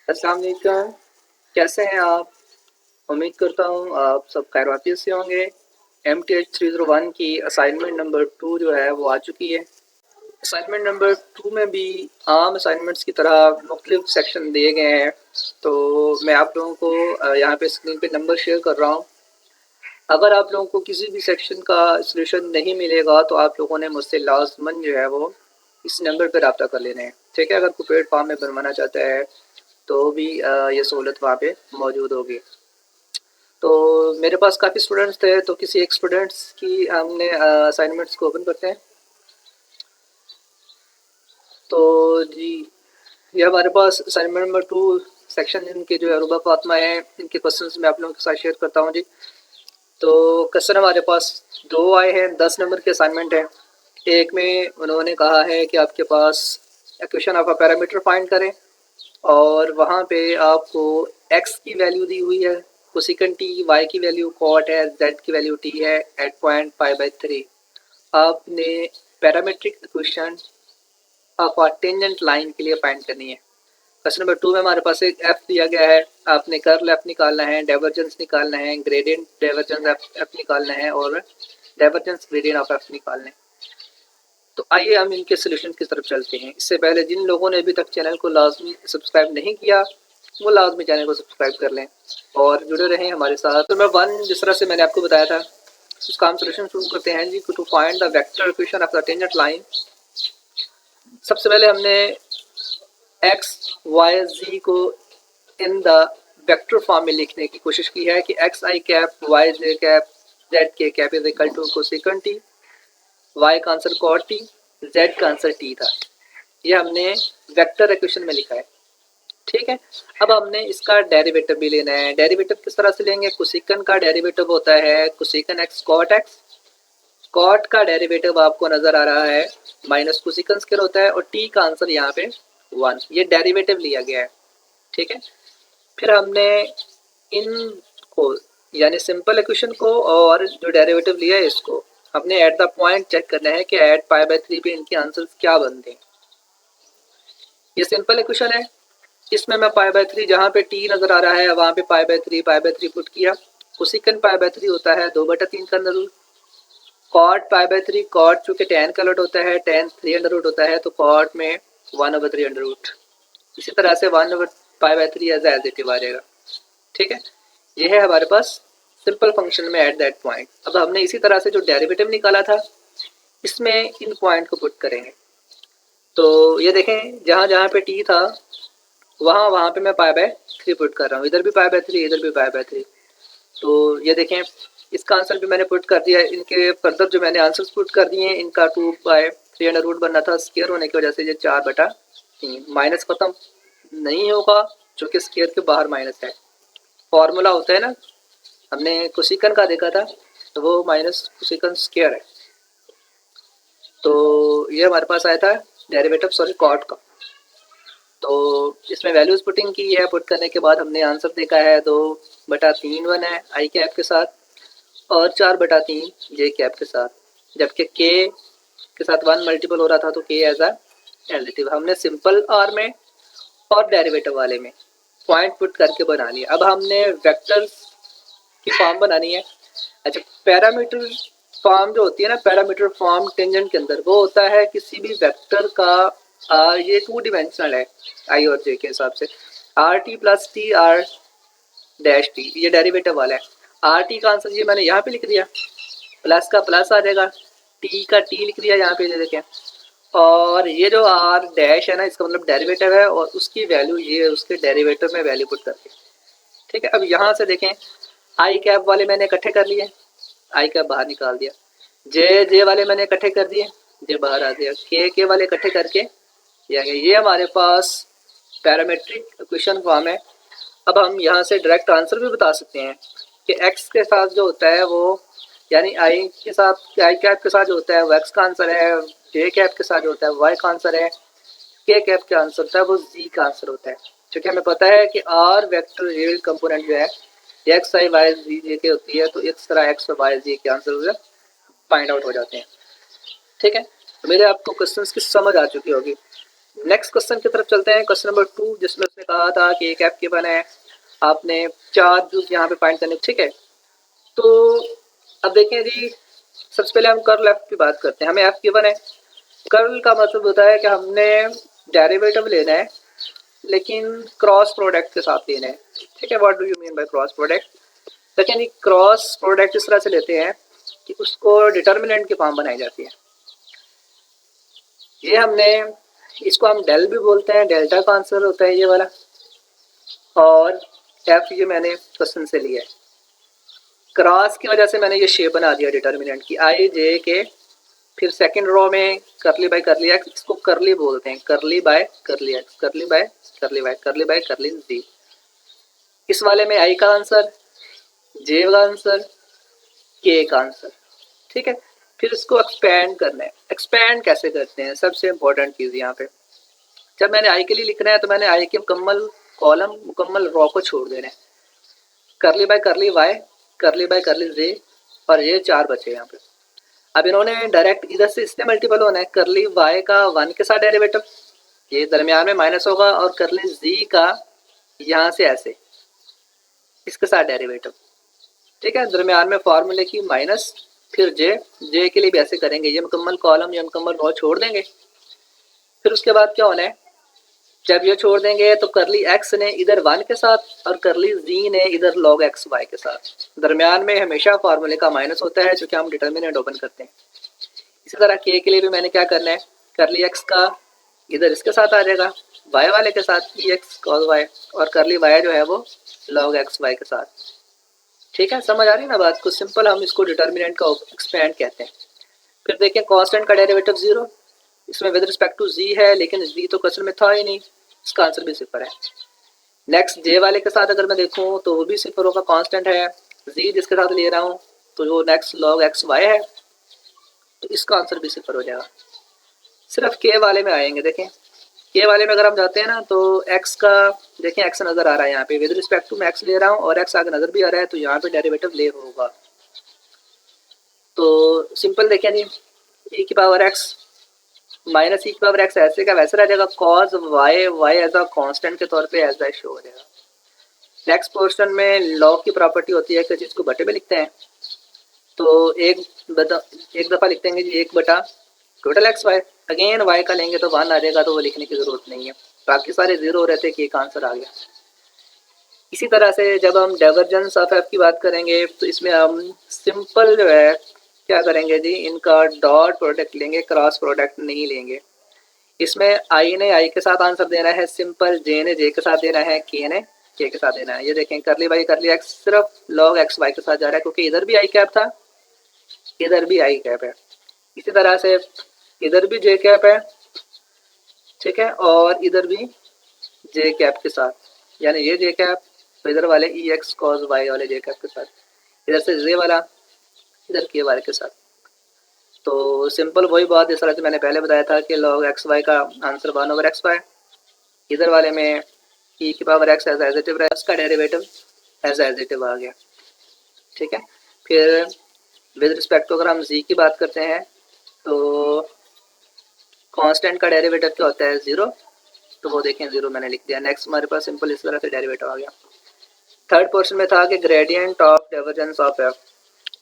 अस्सलाम वालेकुम। कैसे हैं आप? उम्मीद करता हूँ आप सब खैरियत से होंगे। MTH 301 की असाइनमेंट नंबर 2 जो है वो आ चुकी है। असाइनमेंट नंबर 2 में भी आम असाइनमेंट्स की तरह मुख्तलिफ सेक्शन दिए गए हैं। तो मैं आप लोगों को यहाँ पे स्क्रीन पे नंबर शेयर कर रहा हूँ। अगर आप लोगों को किसी भी सेक्शन का सलूशन नहीं मिलेगा तो आप लोगों ने मुझसे लाजमन जो है वो इस नंबर पर रब्ता कर लेना है। ठीक है, अगर कोई प्लेटफॉर्म में बनवाना चाहता है तो भी ये सहूलत वहाँ पे मौजूद होगी। तो मेरे पास काफ़ी स्टूडेंट्स थे, तो किसी एक स्टूडेंट्स की हमने असाइनमेंट्स को ओपन करते हैं। तो जी, ये हमारे पास असाइनमेंट नंबर 2 सेक्शन इनके जो है रुबा फातिमा है, इनके क्वेश्चंस मैं आप लोगों के साथ शेयर करता हूँ जी। तो क्वेश्चन हमारे पास दो आए हैं, 10 नंबर के असाइनमेंट है। एक में उन्होंने कहा है कि आपके पास equation of a parameter find करें और वहाँ पे आपको x की वैल्यू दी हुई है, कोसिकन t, y की वैल्यू कॉट है, z की वैल्यू t है एट पॉइंट 5/3। आपने parametric equation of a tangent line के लिए फाइंड करनी है। क्वेश्चन नंबर 2 में हमारे पास एक f दिया गया है, आपने कर्ल f निकालना है, डाइवर्जेंस निकालना है, ग्रेडियंट डाइवर्जेंस f निकालना है और डाइवर्जेंस ग्रेडियंट ऑफ f निकालना है। तो आइए हम इनके सोल्यूशन की तरफ चलते हैं। इससे पहले जिन लोगों ने अभी तक चैनल को लाजमी सब्सक्राइब नहीं किया वो लाजमी चैनल को सब्सक्राइब कर लें और जुड़े रहें हमारे साथ। तो मैं वन जिस तरह से मैंने आपको बताया था उसका हम सोल्यूशन शुरू करते हैं जी। To find the vector equation of the tangent line, सबसे पहले हमने एक्स वाई जी को इन द वेक्टर फॉर्म में लिखने की कोशिश की है कि x i cap y j cap z k cap is equal to cosecant t, y का आंसर कॉट टी, जेड का आंसर टी था। ये हमने वेक्टर इक्वेशन में लिखा है। ठीक है, अब हमने इसका डेरिवेटिव भी लेना है। डेरिवेटिव किस तरह से लेंगे? कोसेकन का डेरिवेटिव होता है कोसेकन एक्स कॉट एक्स। कॉट का डेरिवेटिव आपको नजर आ रहा है माइनस कोसेकन स्क्वायर होता है और टी का आंसर यहाँ पे 1। ये डेरिवेटिव लिया गया है। ठीक है, फिर हमने इनको यानी सिंपल इक्वेशन को और जो डेरिवेटिव लिया है इसको हमने एट द पॉइंट चेक करना है कि एट पाई/3 पे इनके आंसर्स क्या बनते हैं। ये सिंपल इक्वेशन है, इसमें मैं पाई/3 जहाँ पे टी नजर आ रहा है वहाँ पे पाई/3 पुट किया। कोसेकन पाई/3 होता है 2/3 का अंडर रूट। कॉट पाई/3, कॉट चूंकि tan का रूट होता है, tan 3 अंडर रूट होता है तो कॉट में 1/3 अंडर रूट। इसी तरह से 1/पाई/3 एज इट आ जाएगा। ठीक है, ये है हमारे पास सिंपल फंक्शन में एट दैट पॉइंट। अब हमने इसी तरह से जो डेरिवेटिव निकाला था इसमें इन पॉइंट को पुट करेंगे। तो ये देखें, जहाँ जहाँ पे टी था वहाँ वहाँ पे मैं पाई/3 पुट कर रहा हूँ, इधर भी पाई/3 इधर भी पाई/3। तो ये देखें, इसका आंसर भी मैंने पुट कर दिया। इनके फर्दर जो मैंने आंसर्स पुट कर दिए हैं, इनका 2/3 अंडर रूट बनना था, स्केयर होने की वजह से ये 4/3 माइनस खत्म नहीं होगा क्योंकि स्केयर के बाहर माइनस है। फॉर्मूला होता है ना, हमने कोसेकन का देखा था तो वो माइनस कोसेकन स्क्वायर है। तो ये हमारे पास आया था डेरिवेटिव सॉरी कॉट का। तो इसमें वैल्यूज पुटिंग की है, पुट करने के बाद हमने आंसर देखा है 2/3 1 है आई कैप के साथ और 4/3 जे कैप के साथ, जबकि के साथ 1 मल्टीपल हो रहा था तो के एज अ एडिटिव हमने सिंपल आर में और डेरिवेटिव वाले में पॉइंट पुट करके बना लिया। अब हमने वेक्टर्स की फॉर्म बनानी है। अच्छा, पैरामीटर फॉर्म जो होती है ना, पैरामीटर फॉर्म टेंजेंट के अंदर वो होता है किसी भी वेक्टर का ये 2 डिमेंशनल है आई और जे के हिसाब से। R T plus T R dash T, ये डेरिवेटिव वाला है। आर टी का आंसर ये मैंने यहाँ पे लिख दिया, प्लस का प्लस आ जाएगा, टी का टी लिख दिया यहाँ पे देखें। और ये जो आर डैश है ना, इसका मतलब डेरिवेटिव है और उसकी वैल्यू ये उसके डेरिवेटिव में वैल्यू पुट करके। ठीक है, अब यहाँ से देखें, आई कैप वाले मैंने इकट्ठे कर लिए, आई कैप बाहर निकाल दिया। जे वाले मैंने इकट्ठे कर दिए, जे बाहर आ गया। के वाले इकट्ठे करके ये हमारे पास पैरामेट्रिक इक्वेशन फॉर्म है। अब हम यहाँ से डायरेक्ट आंसर भी बता सकते हैं कि एक्स के साथ जो होता है वो यानी आई के साथ आई कैप के साथ जो होता है वो एक्स का आंसर है, जे कैप के साथ जो होता है वाई का आंसर है, के कैप का आंसर होता है वो जी का आंसर होता है। क्योंकि हमें पता है कि आर वेक्टर रियल कंपोनेंट जो है एक्स आई वाई जी जे के होती है, तो इस तरह एक्स और वाई जी के आंसर फाइंड आउट हो जाते हैं। ठीक है, तो मेरे आपको क्वेश्चंस की समझ आ चुकी होगी। नेक्स्ट क्वेश्चन की तरफ चलते हैं, क्वेश्चन नंबर 2, जिसमें उसने कहा था कि एक ऐप गिवन है, आपने 4 वैल्यूज यहाँ पे फाइंड करने, ठीक है। तो अब देखें जी, सबसे पहले हम कर्ल एफ की बात करते हैं। हमें एफ गिवन है, कर्ल का मतलब होता है कि हमने डेरिवेटिव लेना है लेकिन क्रॉस प्रोडक्ट के साथ लेना है, ठीक है। What do you mean by cross product? लेकिन क्रॉस प्रोडक्ट इस तरह से लेते हैं कि उसको डिटर्मिनेंट की फॉर्म बनाई जाती है। ये हमने, इसको हम डेल भी बोलते हैं, डेल्टा का आंसर होता है ये वाला, और एफ ये मैंने क्वेश्चन से लिया है। क्रॉस की वजह से मैंने ये शेप बना दिया डिटर्मिनेंट की, आई जे के, फिर सेकंड रो में करली बाय करली एक्स, इसको करली बोलते हैं, करली बाय करली एक्स, करली बाय करली वाई, करली बाय करली जी। इस वाले में आई का आंसर, जे का आंसर, के का आंसर, ठीक है। फिर इसको एक्सपैंड करना है। एक्सपैंड कैसे करते हैं, सबसे इंपॉर्टेंट चीज़ यहाँ पे, जब मैंने आई के लिए लिखना है तो मैंने आई के मुकम्मल कॉलम, मुकम्मल रो को छोड़ देना है। करली बाय करली वाई, करली बाय करली जे, और ये 4 बचे यहाँ पे। अब इन्होंने डायरेक्ट इधर से इससे मल्टीपल होना है, करली वाई का 1 के साथ डेरिवेटिव, ये दरमियान में माइनस होगा, और करली जी का यहाँ से ऐसे इसके साथ डेरिवेटिव, ठीक है। दरमियान में फॉर्मूले की माइनस, फिर जे, जे के लिए भी ऐसे करेंगे, ये मुकम्मल कॉलम, ये मुकम्मल रो छोड़ देंगे। फिर उसके बाद क्या होना है, जब ये छोड़ देंगे तो करली एक्स ने इधर 1 के साथ और करली जी ने इधर लॉग एक्स वाई के साथ, दरमियान में हमेशा फार्मूले का माइनस होता है, जो कि हम डिटर्मिनेंट ओपन करते हैं। इसी तरह के लिए भी मैंने क्या करना है, करली एक्स का इधर इसके साथ आ जाएगा, वाई वाले के साथ ई एक्स कॉस वाई, और करली वाई जो है वो लॉग एक्स वाई के साथ, ठीक है। समझ आ रही है ना बात को? सिंपल हम इसको डिटर्मिनेंट का एक्सपेंड कहते हैं। फिर देखें कांस्टेंट का डेरिवेटिव 0, इसमें विद रिस्पेक्ट टू जी है, लेकिन जी तो क्वेश्चन में था ही नहीं, इसका आंसर भी 0 है। नेक्स्ट जे वाले के साथ अगर मैं देखूं तो वो भी 0 होगा, कांस्टेंट है। जी जिसके साथ ले रहा हूँ तो वो नेक्स्ट लॉग एक्स वाई है, तो इसका आंसर भी 0 हो जाएगा। सिर्फ के वाले में आएंगे, देखें के वाले में अगर हम जाते हैं ना तो एक्स का, देखें एक्स नजर आ रहा है यहाँ पे, विद रिस्पेक्ट टू मैं एक्स ले रहा हूँ और एक्स आगे नजर भी आ रहा है, तो यहाँ पे डेरिवेटिव ले होगा। तो सिंपल देखें जी, e की पावर एक्स माइनस ई की पावर एक्स ऐसे का वैसे रह जाएगा, cause y, y as a constant के तौर पे एज दैट शो हो जाएगा। नेक्स्ट पोर्शन में लॉग की प्रॉपर्टी होती है कि चीज को बटे में लिखते हैं, तो एक दफा लिख देंगे जी 1 बटा total x y, again y का लेंगे तो 1 आ जाएगा, तो वो लिखने की जरूरत नहीं है, बाकी सारे 0 रहते कि एक आंसर आ गया। इसी तरह से जब हम डाइवर्जेंस ऑफ एफ की बात करेंगे तो इसमें हम सिंपल जो है क्या करेंगे जी, इनका डॉट प्रोडक्ट लेंगे, क्रॉस प्रोडक्ट नहीं लेंगे। इसमें आई ने आई के साथ आंसर देना है सिंपल, जे ने जे के साथ देना है, के ने के के साथ देना है। ये देखें करली बाई करली एक्स सिर्फ लॉग एक्स वाई के साथ जा रहा है, क्योंकि इधर भी आई कैप था, इधर भी आई कैप है। इसी तरह से इधर भी जे कैप है, ठीक है, और इधर भी जे कैप के साथ, यानी ये जे कैप, तो इधर वाले ई एक्स कॉस वाई वाले जे कैप के साथ, इधर से जे वाला इधर के वाले के साथ। तो सिंपल वही बात इस तरह से मैंने पहले बताया था कि लॉग एक्स वाई का आंसर 1 ओवर एक्स वाई, इधर वाले में ई की पावर एक्स एज एजिटिव रहा, उसका डेरिवेटिव एज एजिटिव आ गया, ठीक है। फिर विद रिस्पेक्ट टू अगर हम जी की बात करते हैं तो कांस्टेंट का डेरिवेटिव क्या होता है 0, तो वो देखें 0 मैंने लिख दिया। नेक्स्ट हमारे पास सिंपल इस तरह से डेरिवेटिव आ गया। थर्ड पोर्शन में था कि gradient of divergence of F.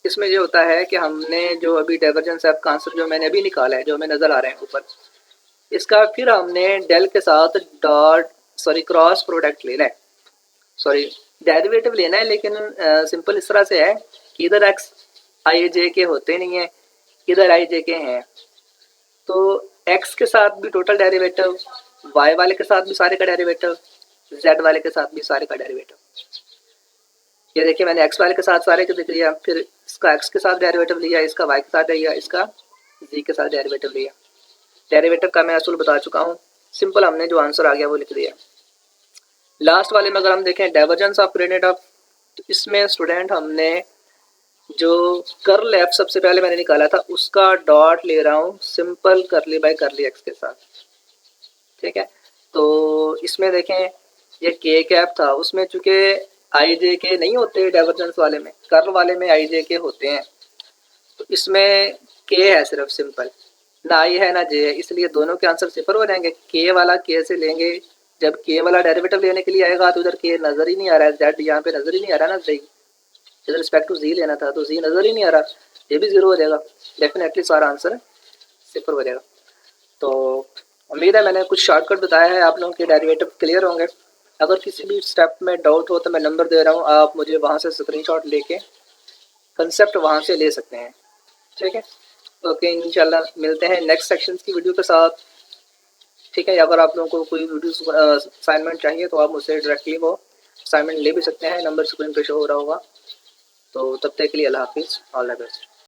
इसमें ये होता है कि हमने जो अभी डाइवर्जेंस एफ का आंसर जो मैंने अभी निकाला है, जो हमें नजर आ रहे हैं ऊपर, इसका फिर हमने डेल के साथ डॉट क्रॉस प्रोडक्ट लेना है, डेरिवेटिव लेना है, लेकिन सिंपल इस तरह से है कि इधर एक्स आई जे के होते नहीं है, इधर आई जे के हैं, तो एक्स के साथ भी टोटल डेरिवेटिव, वाई वाले के साथ भी सारे का डेरिवेटिव, जेड वाले के साथ भी सारे का डेरिवेटिव। ये देखिए मैंने एक्स वाले के साथ सारे को लिख लिया, फिर इसका एक्स के साथ डेरिवेटिव लिया, इसका वाई के साथ लिया, इसका जी के साथ डेरिवेटिव लिया। डेरिवेटिव का मैं असूल बता चुका हूँ, सिंपल हमने जो आंसर आ गया वो लिख दिया। लास्ट वाले में अगर हम देखें डाइवर्जेंस ऑफ ग्रेडियंट ऑफ, तो इसमें स्टूडेंट हमने जो कर्ल एफ सबसे पहले मैंने निकाला था उसका डॉट ले रहा हूँ सिंपल करली बाय करली एक्स के साथ, ठीक है। तो इसमें देखें ये के कैप था, उसमें चूंकि आई जे के नहीं होते डाइवर्जेंस वाले में, कर्ल वाले में आई जे के होते हैं, तो इसमें के है सिर्फ सिंपल, ना आई है ना जे है, इसलिए दोनों के आंसर सिफर हो जाएंगे। के वाला के से लेंगे, जब के वाला डेरिवेटिव लेने के लिए आएगा तो उधर के नजर ही नहीं आ रहा है, जेड यहाँ पे नजर ही नहीं आ रहा ना, जी विद रिस्पेक्ट टू जी लेना था तो जी नजर ही नहीं आ रहा, ये भी जीरो हो जाएगा। डेफिनेटली सारा आंसर सिफर हो जाएगा। तो उम्मीद है मैंने कुछ शॉर्टकट बताया है, आप लोगों के डेरिवेटिव क्लियर होंगे। अगर किसी भी स्टेप में डाउट हो तो मैं नंबर दे रहा हूँ, आप मुझे वहाँ से स्क्रीनशॉट लेके कंसेप्ट वहाँ से ले सकते हैं। ठीक है, ओके, इंशाल्लाह मिलते हैं नेक्स्ट सेक्शन की वीडियो के साथ। ठीक है, अगर आप लोगों को कोई वीडियो असाइनमेंट चाहिए तो आप मुझसे डायरेक्टली वो असाइनमेंट ले भी सकते हैं, नंबर स्क्रीन पे शो हो रहा होगा। तो तब तक के लिए अल्लाह हाफिज़, ऑल द बेस्ट।